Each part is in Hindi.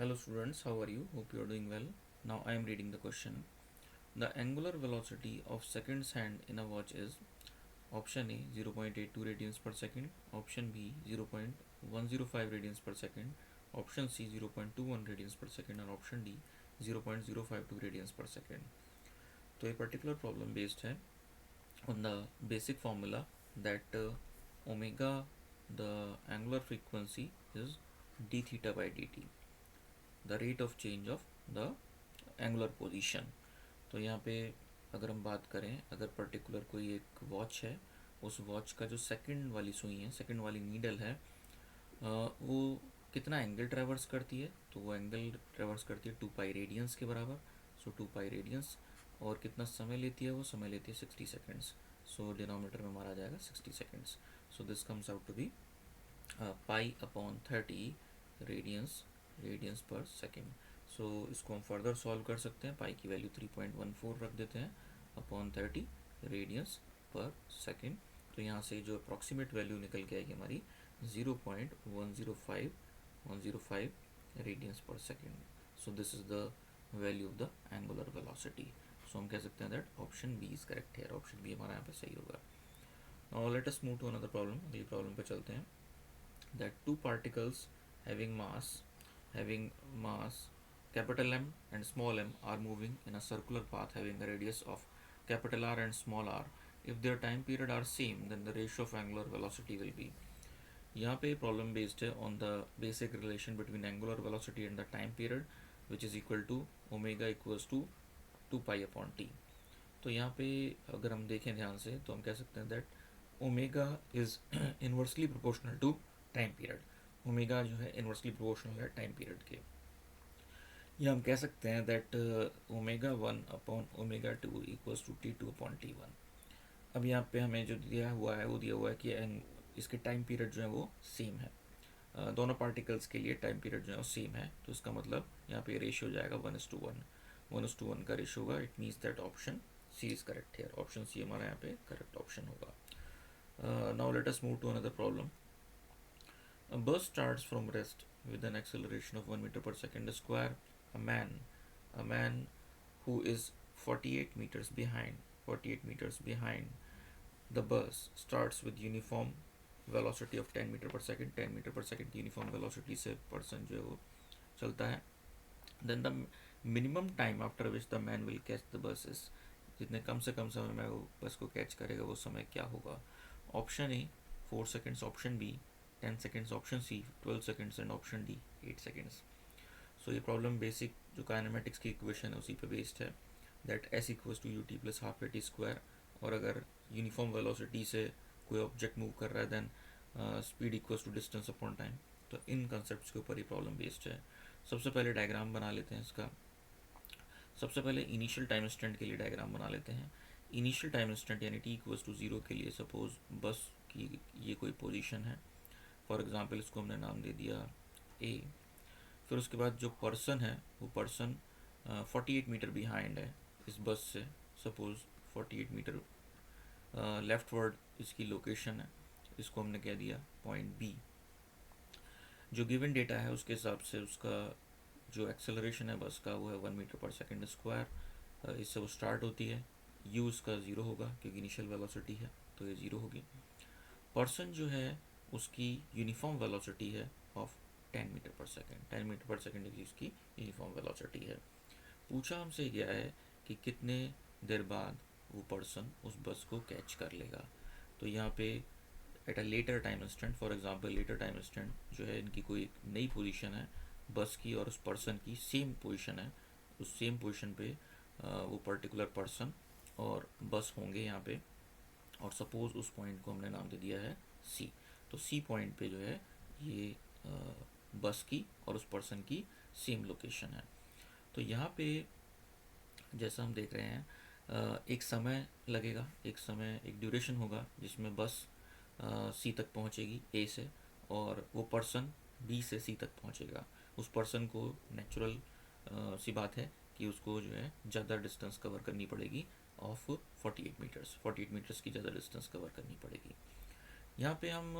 Hello students, how are you? Hope you are doing well. Now I am reading the question. The angular velocity of seconds hand in a watch is option A 0.82 radians per second, option B 0.105 radians per second, option C 0.21 radians per second और option D 0.052 radians per second. तो ये particular problem based है on the basic formula that omega, the angular frequency, is d theta by dt, the rate of change of the angular position. तो यहाँ पे अगर हम बात करें, अगर पर्टिकुलर कोई एक वॉच है, उस वॉच का जो सेकंड वाली सुई है, सेकंड वाली नीडल है, वो कितना एंगल ट्रेवर्स करती है, तो वो एंगल ट्रेवर्स करती है 2 पाई रेडियंस के बराबर. सो 2 पाई रेडियंस. और कितना समय लेती है, वो समय लेती है 60 सेकेंड्स. सो डिनोमीटर में हमारा आ जाएगा 60 seconds. So this comes out to be pi upon 30 radians radians per second. So इसको हम फर्दर सॉल्व कर सकते हैं. पाई की वैल्यू 3.14 रख देते हैं अपॉन 30 रेडियंस पर सेकेंड. तो यहाँ से जो अप्रॉक्सीमेट वैल्यू निकल के आएगी हमारी 0.105 radians per second. So this is the value of the angular velocity. So हम कह सकते हैं that option B is correct है. ऑप्शन बी हमारा यहाँ पे सही होगा. Now let us move to another problem. अगली प्रॉब्लम पे चलते हैं. That two particles having mass capital M and small m are moving in a circular path having a radius of capital R and small r. If their time period are same, then the ratio of angular velocity will be. यहाँ पे प्रॉब्लम बेस्ड है on the basic relation between angular velocity and the time period which is equal to omega equals to 2 pi upon T. तो यहाँ पे अगर हम देखें ध्यान से तो हम कह सकते हैं that omega is inversely proportional to time period. Omega जो है इन्वर्सली प्रोपोर्शनल है टाइम पीरियड के. या हम कह सकते हैं दैट ओमेगा 1/ओमेगा 2 इक्वल्स टू T2/T1. अब यहाँ पे हमें जो दिया हुआ है वो दिया हुआ है कि इसके टाइम पीरियड जो है वो सेम है. दोनों पार्टिकल्स के लिए टाइम पीरियड जो है वो सेम है. तो इसका मतलब यहाँ पे रेशियो हो जाएगा 1:1. 1:1 का रेशियो होगा. It means that option C is correct है. ऑप्शन सी हमारा यहाँ पे करेक्ट ऑप्शन होगा. Now let us move to another problem. A bus starts from rest with an acceleration of 1 meter per second square. A man who is 48 meters behind the bus starts with uniform velocity of 10 meter per second. 10 meter per second की uniform velocity से person जो है वो चलता है. Then the minimum time after which the man will catch the bus is. जितने कम से कम समय में वो बस को कैच करेगा वो समय क्या होगा. Option A 4 seconds, option B 10 seconds, option C 12 seconds and option D 8 seconds. So ये प्रॉब्लम बेसिक जो काइनेमेटिक्स की इक्वेशन है उसी पे बेस्ड है. That S equals to U T plus half A T square. और अगर यूनिफॉर्म वेलोसिटी से कोई ऑब्जेक्ट मूव कर रहा है then speed equals to distance upon time. तो इन कंसेप्ट के ऊपर ही प्रॉब्लम बेस्ड है. सबसे पहले डायग्राम बना लेते हैं इसका. सबसे पहले इनिशियल टाइम इंस्टेंट के लिए डायग्राम बना लेते हैं. इनिशियल टाइम इंस्टेंट यानी टी इक्वल्स टू 0 के लिए सपोज बस की ये कोई पोजीशन है. फॉर एग्ज़ाम्पल इसको हमने नाम दे दिया ए. फिर उसके बाद जो पर्सन है वो पर्सन 48 मीटर बिहाइंड है इस बस से. सपोज 48 मीटर लेफ्टवर्ड इसकी लोकेशन है. इसको हमने कह दिया पॉइंट बी. जो गिवन डेटा है उसके हिसाब से उसका जो एक्सेलरेशन है बस का वो है 1 मीटर पर सेकेंड स्क्वायर. इससे वो स्टार्ट होती है. यू इसका 0 होगा क्योंकि इनिशियल वेलोसिटी है तो ये 0 होगी. पर्सन जो है उसकी यूनिफॉर्म वेलोसिटी है ऑफ 10 मीटर पर सेकेंड. 10 मीटर पर सेकेंड इसकी यूनिफॉर्म वेलोसिटी है. पूछा हमसे गया है कि कितने देर बाद वो पर्सन उस बस को कैच कर लेगा. तो यहाँ पे at a later time instant, for example later time instant जो है इनकी कोई नई पोजीशन है बस की और उस पर्सन की सेम पोजीशन है. उस सेम पोजीशन पे वो पर्टिकुलर पर्सन और बस होंगे यहाँ पे. और सपोज़ उस पॉइंट को हमने नाम दे दिया है सी. तो सी पॉइंट पे जो है ये बस की और उस पर्सन की सेम लोकेशन है. तो यहाँ पे जैसा हम देख रहे हैं एक समय लगेगा, एक ड्यूरेशन होगा जिसमें बस सी तक पहुँचेगी ए से और वो पर्सन बी से सी तक पहुँचेगा. उस पर्सन को नेचुरल सी बात है कि उसको जो है ज़्यादा डिस्टेंस कवर करनी पड़ेगी ऑफ 48 मीटर्स की ज़्यादा डिस्टेंस कवर करनी पड़ेगी. यहाँ पे हम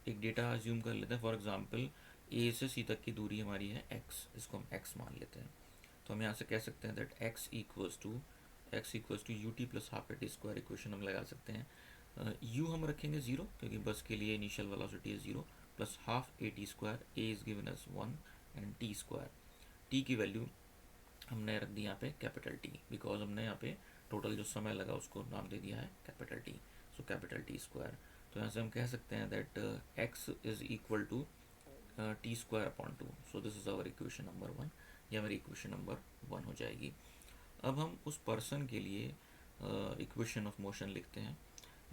एक डेटा अज्यूम कर लेते हैं. फॉर एग्जांपल ए से सी तक की दूरी हमारी है x, इसको हम x मान लेते हैं। तो हम यहाँ से कह सकते हैं that x equals to U T plus half A T square. Equation हम लगा सकते हैं। u हम रखेंगे ज़ीरो क्योंकि बस के लिए इनिशियल वेलोसिटी है zero, plus half A T square, A is given as 1 and T square. T की वैल्यू हमने रख दी यहाँ पे कैपिटल टी, बिकॉज हमने यहाँ पे टोटल जो समय लगा उसको नाम दे दिया है capital T, so capital T square. तो यहाँ से हम कह सकते हैं that x is equal to T square upon two. So this is our equation number 1, ये हमारी इक्वेशन नंबर 1 हो जाएगी। अब हम उस पर्सन के लिए इक्वेशन ऑफ मोशन लिखते हैं।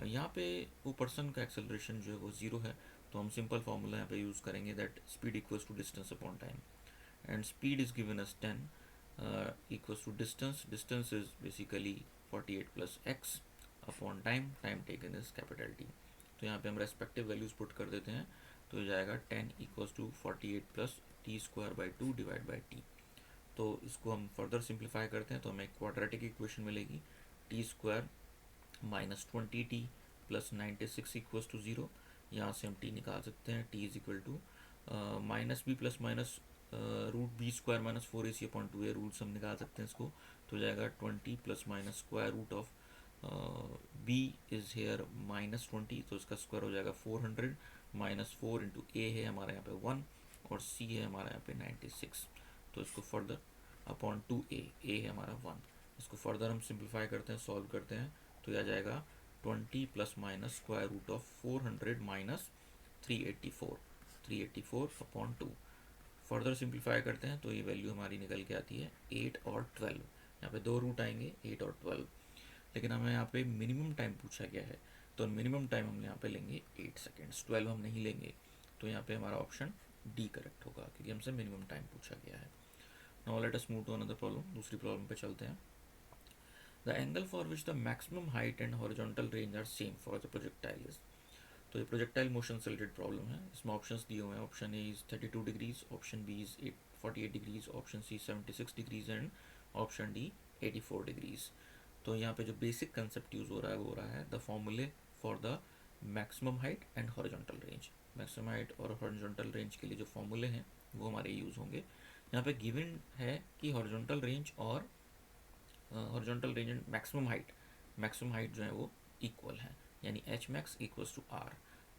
यहाँ पे वो पर्सन का एक्सेलरेशन जो है वो ज़ीरो है, तो हम सिंपल फार्मूला यहाँ पे यूज़ करेंगे that speed equals to distance upon time, and speed is given as 10 equals to distance is basically 48 plus x upon time taken is capital T. तो यहाँ पे हम रेस्पेक्टिव वैल्यूज पुट कर देते हैं, तो जाएगा 10 equals to 48 plus T square by 2 divide by T. तो इसको हम फर्दर सिंप्लीफाई करते हैं तो हमें क्वाड्रेटिक इक्वेशन मिलेगी, T square minus 20t plus 96 equals to zero. यहाँ से हम टी निकाल सकते हैं, T is equal to minus B plus minus root B square minus 4ac upon 2a, roots हम निकाल सकते हैं इसको। तो जाएगा 20 plus minus square root of B is here minus 20, तो इसका स्क्वायर हो जाएगा 400 माइनस 4 इंटू ए है हमारे यहाँ पे 1 और सी है हमारे यहाँ पे 96। तो इसको फर्दर अपॉन 2a, ए है हमारा 1, इसको फर्दर हम सिंप्लीफाई करते हैं, सॉल्व करते हैं, तो यह जाएगा 20 plus minus square root of 400 minus 384 upon 2। Further simplify करते हैं तो ये वैल्यू हमारी निकल के आती है 8 और 12। यहाँ पे दो रूट आएंगे 8 और 12, लेकिन हमें यहाँ पे मिनिमम टाइम पूछा गया है, तो मिनिमम टाइम हम यहाँ पे लेंगे 8 सेकेंड्स, 12 हम नहीं लेंगे। तो यहाँ पे हमारा ऑप्शन डी करेक्ट होगा क्योंकि हमसे मिनिमम टाइम पूछा गया है। Now let us move to another problem, दूसरी प्रॉब्लम पे चलते हैं। The angle for which the maximum height and horizontal range are same for the projectile is. तो ये प्रोजेक्टाइल मोशन से रिलेटेड प्रॉब्लम है। इसमें ऑप्शंस दिए हुए हैं, option A is 32 degrees, option B is 48 degrees, option C 76 degrees and option D 84 degrees. तो यहाँ पे जो बेसिक कंसेप्ट यूज़ हो रहा है वो हो रहा है द फॉर्मूले for the maximum height and horizontal range. Maximum height और हॉरिजॉन्टल रेंज के लिए जो फॉर्मूले हैं वो हमारे यूज़ होंगे। यहाँ पे गिवन है कि हॉरिजॉन्टल रेंज और horizontal range and maximum height जो है वो इक्वल है, यानी H max equals to R.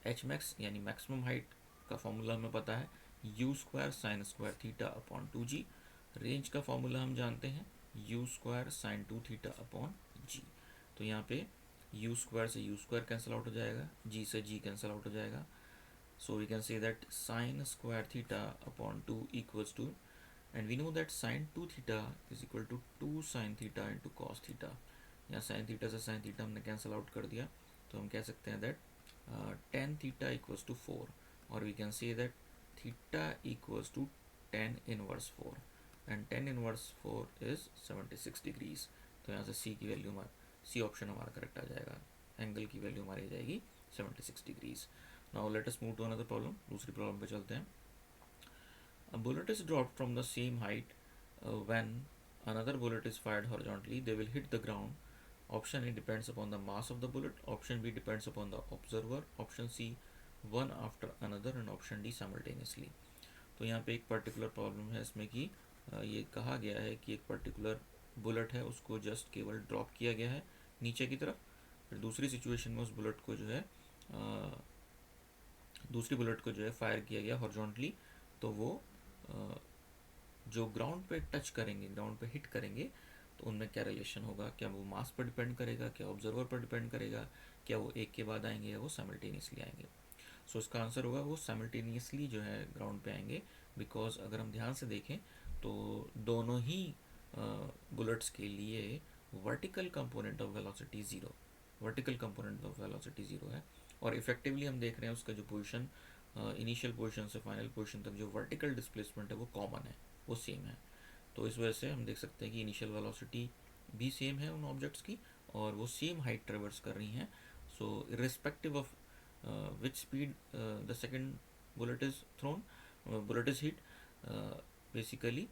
H max यानी मैक्सिमम हाइट का फॉर्मूला हमें पता है u square sine square theta upon 2g। Range का फॉर्मूला हम जानते हैं u square sine 2 theta upon G. तो यहाँ पे यू स्क्वायर से यू स्क्वायर कैंसिल आउट हो जाएगा, जी से जी कैंसिल आउट हो जाएगा। So we can say that sine square theta upon 2 equals to, and we know that sin 2 theta is equal to 2 sin theta into cos theta। यहाँ sin theta से sin theta हमने कैंसिल आउट कर दिया, तो हम कह सकते हैं that tan theta equals to 4, और we can say that theta equals to tan inverse 4 and tan inverse 4 is 76 degrees। तो यहाँ से C की वैल्यू हमारा C ऑप्शन हमारा करेक्ट आ जाएगा, एंगल की वैल्यू हमारी आ जाएगी 76 degrees. Now let us move to another problem, दूसरी प्रॉब्लम पे चलते हैं। A bullet is dropped from the same height when another bullet is fired horizontally. They will hit the ground. Option A depends upon the mass of the bullet. Option B depends upon the observer. Option C one after another and option D simultaneously। तो यहाँ पे एक पर्टिकुलर प्रॉब्लम है इसमें कि ये कहा गया है कि एक पर्टिकुलर बुलेट है उसको जस्ट केवल ड्रॉप किया गया है नीचे की तरफ, फिर दूसरी सिचुएशन में उस बुलेट को जो है दूसरी बुलेट को जो है फायर किया गया हॉरिजॉन्टली। तो वो जो ग्राउंड पे टच करेंगे, ग्राउंड पे हिट करेंगे, तो उनमें क्या रिलेशन होगा, क्या वो मास पर डिपेंड करेगा, क्या ऑब्जर्वर पर डिपेंड करेगा, क्या वो एक के बाद आएंगे या वो साइमल्टेनियसली आएंगे। सो इसका आंसर होगा वो साइमल्टेनियसली जो है ग्राउंड पे आएंगे, बिकॉज अगर हम ध्यान से देखें तो दोनों ही बुलेट्स के लिए vertical component of velocity zero, vertical component of velocity zero है, और इफेक्टिवली हम देख रहे हैं उसका जो पोजीशन इनिशियल पोजीशन से फाइनल पोजीशन तक जो वर्टिकल डिस्प्लेसमेंट है वो कॉमन है, वो सेम है। तो इस वजह से हम देख सकते हैं कि इनिशियल वेलोसिटी भी सेम है उन ऑब्जेक्ट्स की और वो सेम हाइट ट्रेवर्स कर रही हैं। So irrespective of which speed the second bullet is hit, basically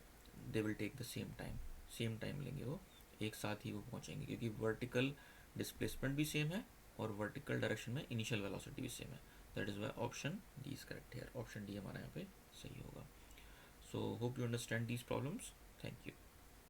they will take the same time लेंगे, वो एक साथ ही वो पहुँचेंगे क्योंकि वर्टिकल डिस्प्लेसमेंट भी सेम है और वर्टिकल डायरेक्शन में इनिशियल वेलोसिटी भी सेम है। That is why option D is correct here. Option D हमारा यहाँ पे सही होगा. So hope you understand these problems. Thank you.